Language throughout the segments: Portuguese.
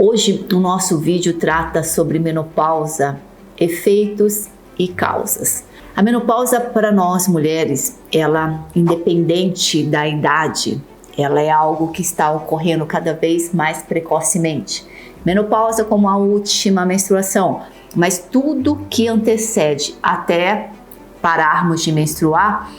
Hoje o nosso vídeo trata sobre menopausa, efeitos e causas. A menopausa para nós mulheres, ela, independente da idade, ela é algo que está ocorrendo cada vez mais precocemente. Menopausa como a última menstruação, mas tudo que antecede até pararmos de menstruar,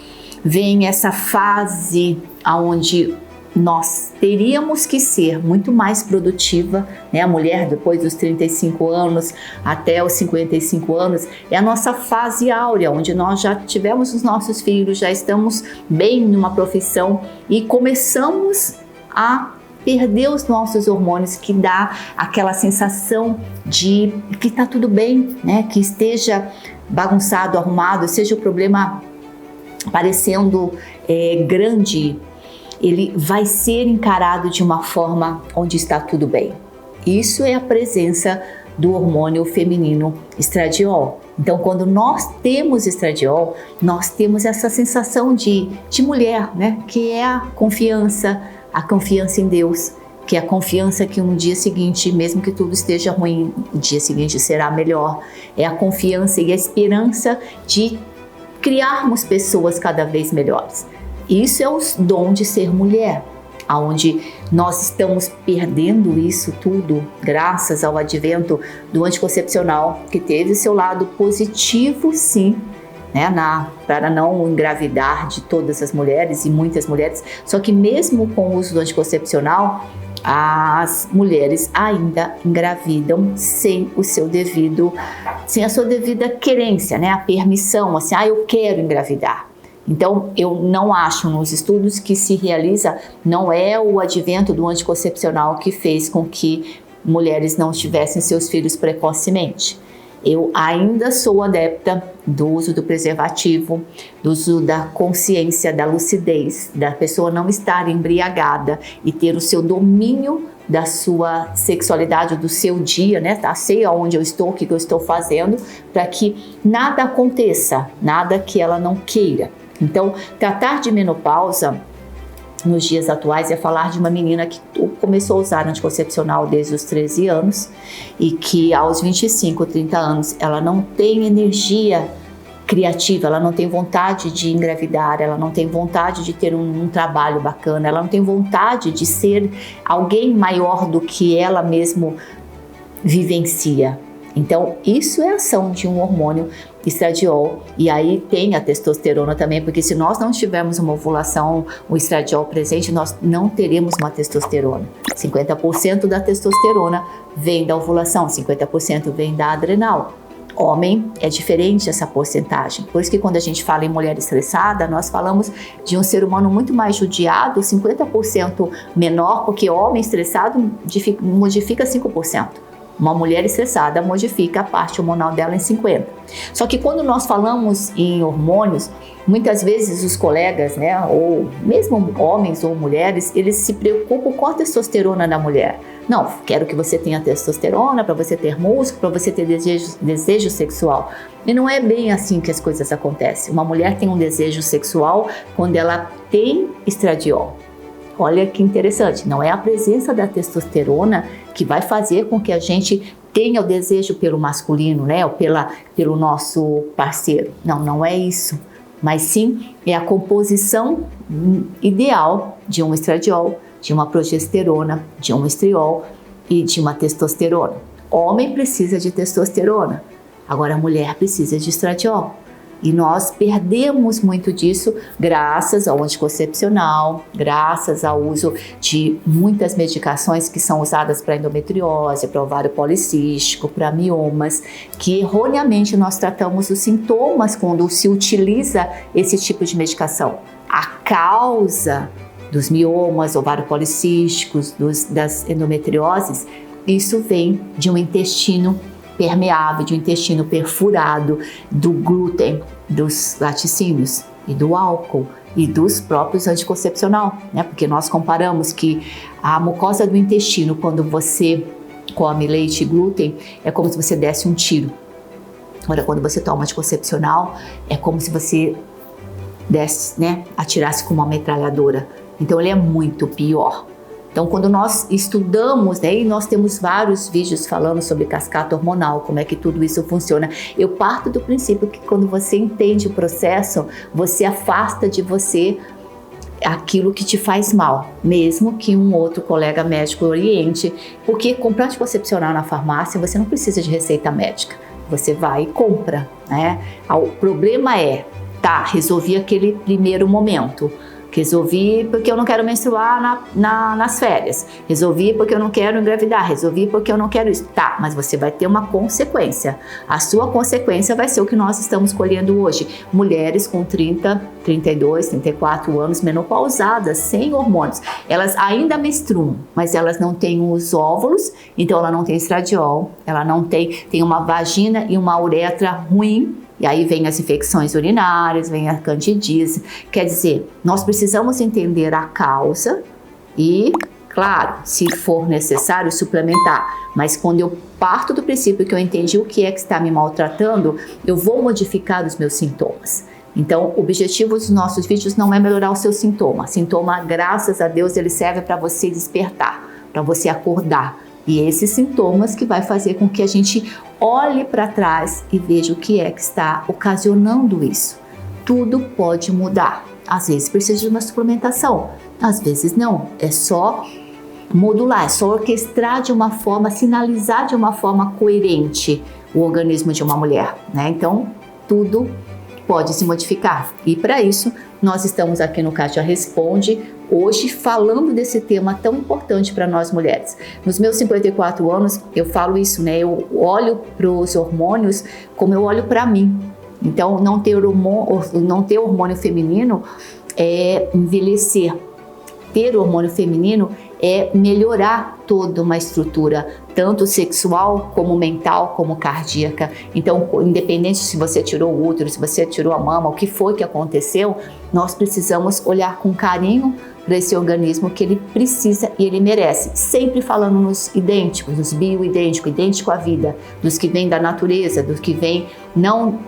vem essa fase onde nós teríamos que ser muito mais produtiva, né? A mulher depois dos 35 anos até os 55 anos é a nossa fase áurea, onde nós já tivemos os nossos filhos, já estamos bem numa profissão e começamos a perder os nossos hormônios, que dá aquela sensação de que está tudo bem, né? Que esteja bagunçado, arrumado, seja o problema parecendo grande, ele vai ser encarado de uma forma onde está tudo bem. Isso é a presença do hormônio feminino estradiol. Então, quando nós temos estradiol, nós temos essa sensação de mulher, né? Que é a confiança em Deus, que é a confiança que no dia seguinte, mesmo que tudo esteja ruim, o dia seguinte será melhor. É a confiança e a esperança de criarmos pessoas cada vez melhores. Isso é o dom de ser mulher, aonde nós estamos perdendo isso tudo graças ao advento do anticoncepcional, que teve seu lado positivo, sim, né, para não engravidar de todas as mulheres e muitas mulheres. Só que mesmo com o uso do anticoncepcional, as mulheres ainda engravidam sem a sua devida querência, né, a permissão, assim, eu quero engravidar. Então, eu não acho nos estudos que se realiza, não é o advento do anticoncepcional que fez com que mulheres não tivessem seus filhos precocemente. Eu ainda sou adepta do uso do preservativo, do uso da consciência, da lucidez, da pessoa não estar embriagada e ter o seu domínio da sua sexualidade, do seu dia, né? Sei aonde eu estou, o que eu estou fazendo, para que nada aconteça, nada que ela não queira. Então, tratar de menopausa nos dias atuais é falar de uma menina que começou a usar anticoncepcional desde os 13 anos e que aos 25, 30 anos ela não tem energia criativa, ela não tem vontade de engravidar, ela não tem vontade de ter um trabalho bacana, ela não tem vontade de ser alguém maior do que ela mesmo vivencia. Então, isso é a ação de um hormônio estradiol, e aí tem a testosterona também, porque se nós não tivermos uma ovulação, o estradiol presente, nós não teremos uma testosterona. 50% da testosterona vem da ovulação, 50% vem da adrenal. Homem é diferente essa porcentagem, por isso que quando a gente fala em mulher estressada, nós falamos de um ser humano muito mais judiado, 50% menor, porque homem estressado modifica 5%. Uma mulher estressada modifica a parte hormonal dela em 50%. Só que quando nós falamos em hormônios, muitas vezes os colegas, né, ou mesmo homens ou mulheres, eles se preocupam com a testosterona da mulher. Não, quero que você tenha testosterona para você ter músculo, para você ter desejo sexual. E não é bem assim que as coisas acontecem. Uma mulher tem um desejo sexual quando ela tem estradiol. Olha que interessante, não é a presença da testosterona que vai fazer com que a gente tenha o desejo pelo masculino, né, ou pelo nosso parceiro. Não é isso, mas sim é a composição ideal de um estradiol, de uma progesterona, de um estriol e de uma testosterona. Homem precisa de testosterona, agora a mulher precisa de estradiol. E nós perdemos muito disso graças ao anticoncepcional, graças ao uso de muitas medicações que são usadas para endometriose, para ovário policístico, para miomas, que erroneamente nós tratamos os sintomas quando se utiliza esse tipo de medicação. A causa dos miomas, ovário policísticos, das endometrioses, isso vem de um intestino permeável, de um intestino perfurado, do glúten, dos laticínios e do álcool e dos próprios anticoncepcional, né? Porque nós comparamos que a mucosa do intestino, quando você come leite e glúten, é como se você desse um tiro. Agora, quando você toma anticoncepcional, é como se você desse, né, atirasse com uma metralhadora. Então, ele é muito pior. Então, quando nós estudamos, né, e nós temos vários vídeos falando sobre cascata hormonal, como é que tudo isso funciona, eu parto do princípio que quando você entende o processo, você afasta de você aquilo que te faz mal, mesmo que um outro colega médico oriente, porque comprar anticoncepcional na farmácia, você não precisa de receita médica, você vai e compra, né? O problema é, tá, resolvi aquele primeiro momento, resolvi porque eu não quero menstruar nas férias, resolvi porque eu não quero engravidar, resolvi porque eu não quero isso. Tá, mas você vai ter uma consequência. A sua consequência vai ser o que nós estamos colhendo hoje. Mulheres com 30, 32, 34 anos, menopausadas, sem hormônios. Elas ainda menstruam, mas elas não têm os óvulos, então ela não tem estradiol, ela não tem uma vagina e uma uretra ruim. E aí vem as infecções urinárias, vem a candidíase. Quer dizer, nós precisamos entender a causa e, claro, se for necessário, suplementar. Mas quando eu parto do princípio que eu entendi o que é que está me maltratando, eu vou modificar os meus sintomas. Então, o objetivo dos nossos vídeos não é melhorar o seu sintoma. Sintoma, graças a Deus, ele serve para você despertar, para você acordar. E esses sintomas que vai fazer com que a gente olhe para trás e veja o que é que está ocasionando isso. Tudo pode mudar. Às vezes precisa de uma suplementação, às vezes não. É só modular, é só orquestrar de uma forma, sinalizar de uma forma coerente o organismo de uma mulher, né? Então, tudo pode se modificar. E para isso, nós estamos aqui no Kátia Responde, hoje falando desse tema tão importante para nós mulheres. Nos meus 54 anos, eu falo isso, né? Eu olho para os hormônios como eu olho para mim. Então, não ter hormônio feminino é envelhecer. Ter hormônio feminino é melhorar toda uma estrutura, tanto sexual, como mental, como cardíaca. Então, independente se você tirou o útero, se você tirou a mama, o que foi que aconteceu, nós precisamos olhar com carinho para esse organismo que ele precisa e ele merece. Sempre falando nos idênticos, nos bioidênticos, idêntico à vida, dos que vêm da natureza, dos que vêm não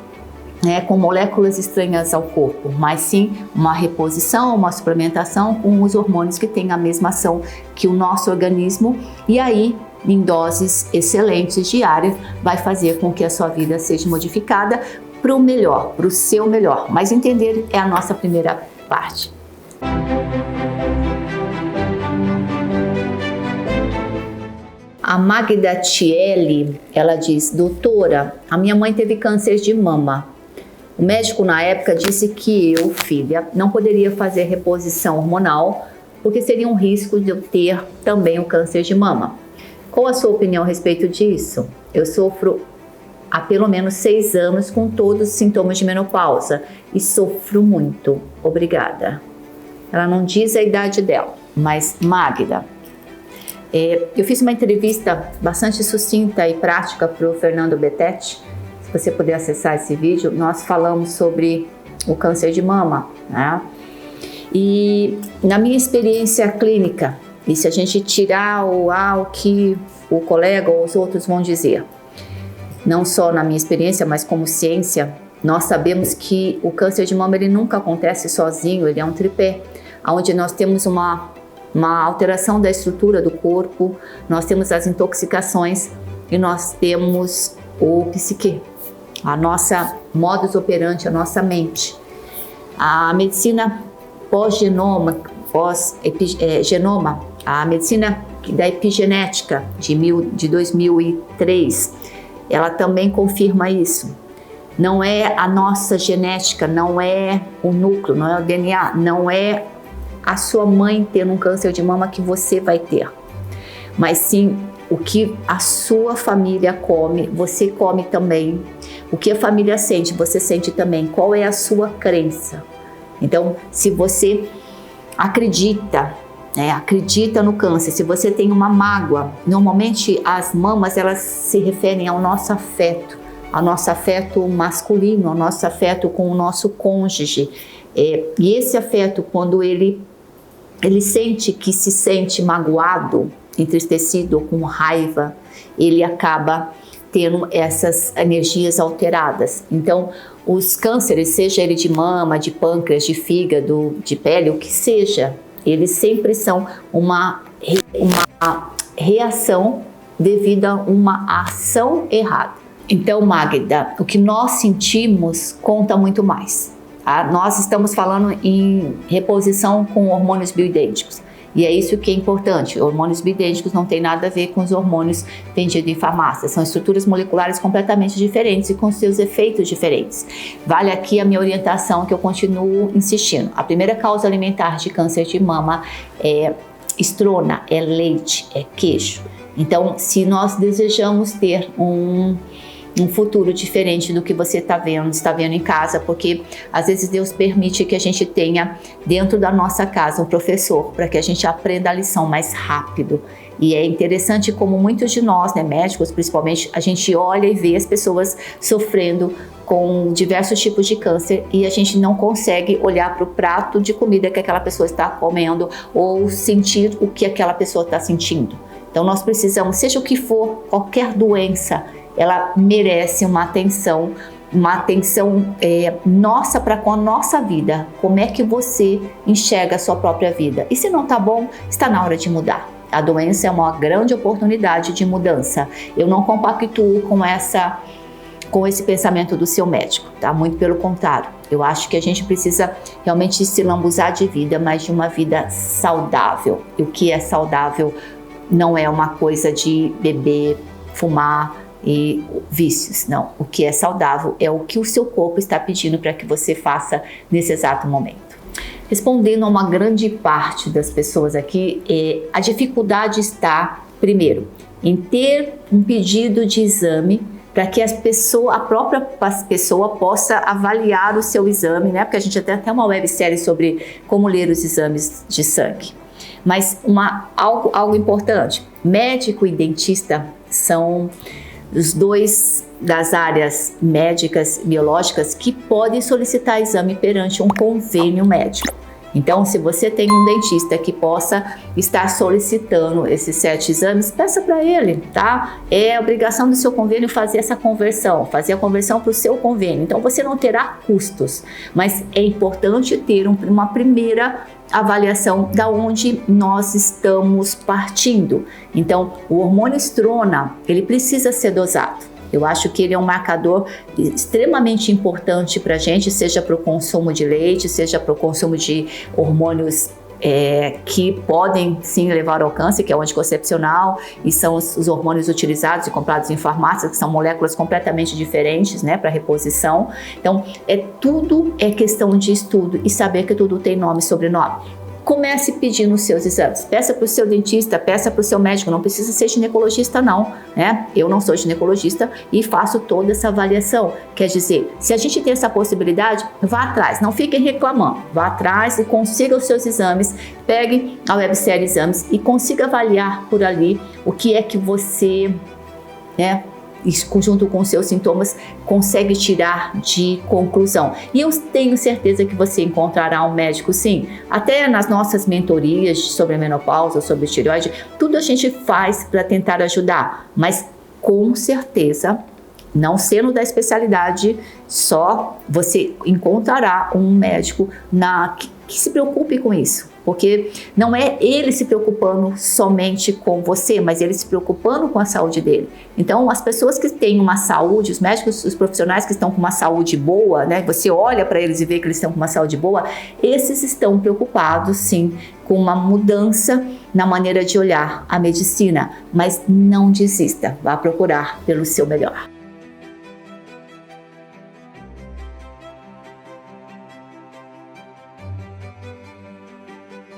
com moléculas estranhas ao corpo, mas sim uma reposição, uma suplementação com os hormônios que têm a mesma ação que o nosso organismo, e aí, em doses excelentes diárias, vai fazer com que a sua vida seja modificada para o melhor, para o seu melhor. Mas entender é a nossa primeira parte. A Magda Tielli, ela diz: doutora, a minha mãe teve câncer de mama. O médico na época disse que eu, filha, não poderia fazer reposição hormonal porque seria um risco de eu ter também o câncer de mama. Qual a sua opinião a respeito disso? Eu sofro há pelo menos 6 anos com todos os sintomas de menopausa e sofro muito. Obrigada. Ela não diz a idade dela, mas Magda, eu fiz uma entrevista bastante sucinta e prática para o Fernando Betete. Se você puder acessar esse vídeo, nós falamos sobre o câncer de mama, né? E na minha experiência clínica, e se a gente tirar o que o colega ou os outros vão dizer, não só na minha experiência, mas como ciência, nós sabemos que o câncer de mama ele nunca acontece sozinho, ele é um tripé, onde nós temos uma alteração da estrutura do corpo, nós temos as intoxicações e nós temos o psique, a nossa modus operandi, a nossa mente. A medicina pós-genoma, a medicina da epigenética de 2003, ela também confirma isso. Não é a nossa genética, não é o núcleo, não é o DNA, não é a sua mãe tendo um câncer de mama que você vai ter, mas sim o que a sua família come, você come também. O que a família sente, você sente também. Qual é a sua crença? Então, se você acredita no câncer, se você tem uma mágoa, normalmente as mamas elas se referem ao nosso afeto masculino, ao nosso afeto com o nosso cônjuge. E esse afeto, quando ele sente que se sente magoado, entristecido ou com raiva, ele acaba tendo essas energias alteradas. Então, os cânceres, seja ele de mama, de pâncreas, de fígado, de pele, o que seja, eles sempre são uma uma reação devido a uma ação errada. Então, Magda, o que nós sentimos conta muito mais. Tá? Nós estamos falando em reposição com hormônios bioidênticos. E é isso que é importante. Hormônios bioidênticos não tem nada a ver com os hormônios vendidos em farmácia. São estruturas moleculares completamente diferentes e com seus efeitos diferentes. Vale aqui a minha orientação, que eu continuo insistindo. A primeira causa alimentar de câncer de mama é estrona, é leite, é queijo. Então, se nós desejamos ter um futuro diferente do que você está vendo em casa, porque às vezes Deus permite que a gente tenha dentro da nossa casa um professor para que a gente aprenda a lição mais rápido. E é interessante como muitos de nós, né, médicos principalmente, a gente olha e vê as pessoas sofrendo com diversos tipos de câncer e a gente não consegue olhar para o prato de comida que aquela pessoa está comendo ou sentir o que aquela pessoa está sentindo. Então nós precisamos, seja o que for, qualquer doença, ela merece uma atenção nossa para com a nossa vida. Como é que você enxerga a sua própria vida? E se não está bom, está na hora de mudar. A doença é uma grande oportunidade de mudança. Eu não compactuo com esse pensamento do seu médico, tá? Muito pelo contrário. Eu acho que a gente precisa realmente se lambuzar de vida, mas de uma vida saudável. E o que é saudável não é uma coisa de beber, fumar e vícios, não. O que é saudável é o que o seu corpo está pedindo para que você faça nesse exato momento. Respondendo a uma grande parte das pessoas aqui, a dificuldade está, primeiro, em ter um pedido de exame para que a própria pessoa possa avaliar o seu exame, né? Porque a gente tem até uma websérie sobre como ler os exames de sangue. Mas algo importante, médico e dentista são os dois das áreas médicas biológicas que podem solicitar exame perante um convênio médico. Então, se você tem um dentista que possa estar solicitando esses 7 exames, peça para ele, tá? É obrigação do seu convênio fazer essa conversão, fazer a conversão para o seu convênio. Então, você não terá custos, mas é importante ter uma primeira avaliação da onde nós estamos partindo. Então, o hormônio estrona, ele precisa ser dosado. Eu acho que ele é um marcador extremamente importante para a gente, seja para o consumo de leite, seja para o consumo de hormônios que podem sim levar ao câncer, que é o anticoncepcional, e são os hormônios utilizados e comprados em farmácias, que são moléculas completamente diferentes, né, para reposição. Então, tudo é questão de estudo e saber que tudo tem nome e sobrenome. Comece pedindo os seus exames, peça para o seu dentista, peça para o seu médico, não precisa ser ginecologista não, né? Eu não sou ginecologista e faço toda essa avaliação, quer dizer, se a gente tem essa possibilidade, vá atrás, não fiquem reclamando, vá atrás e consiga os seus exames, pegue a websérie Exames e consiga avaliar por ali o que é que você, né, junto com os seus sintomas, consegue tirar de conclusão. E eu tenho certeza que você encontrará um médico, sim. Até nas nossas mentorias sobre a menopausa, sobre tireoide, tudo a gente faz para tentar ajudar, mas com certeza, não sendo da especialidade só, você encontrará um médico que se preocupe com isso. Porque não é ele se preocupando somente com você, mas ele se preocupando com a saúde dele. Então, as pessoas que têm uma saúde, os médicos, os profissionais que estão com uma saúde boa, né? Você olha para eles e vê que eles estão com uma saúde boa, esses estão preocupados, sim, com uma mudança na maneira de olhar a medicina. Mas não desista, vá procurar pelo seu melhor.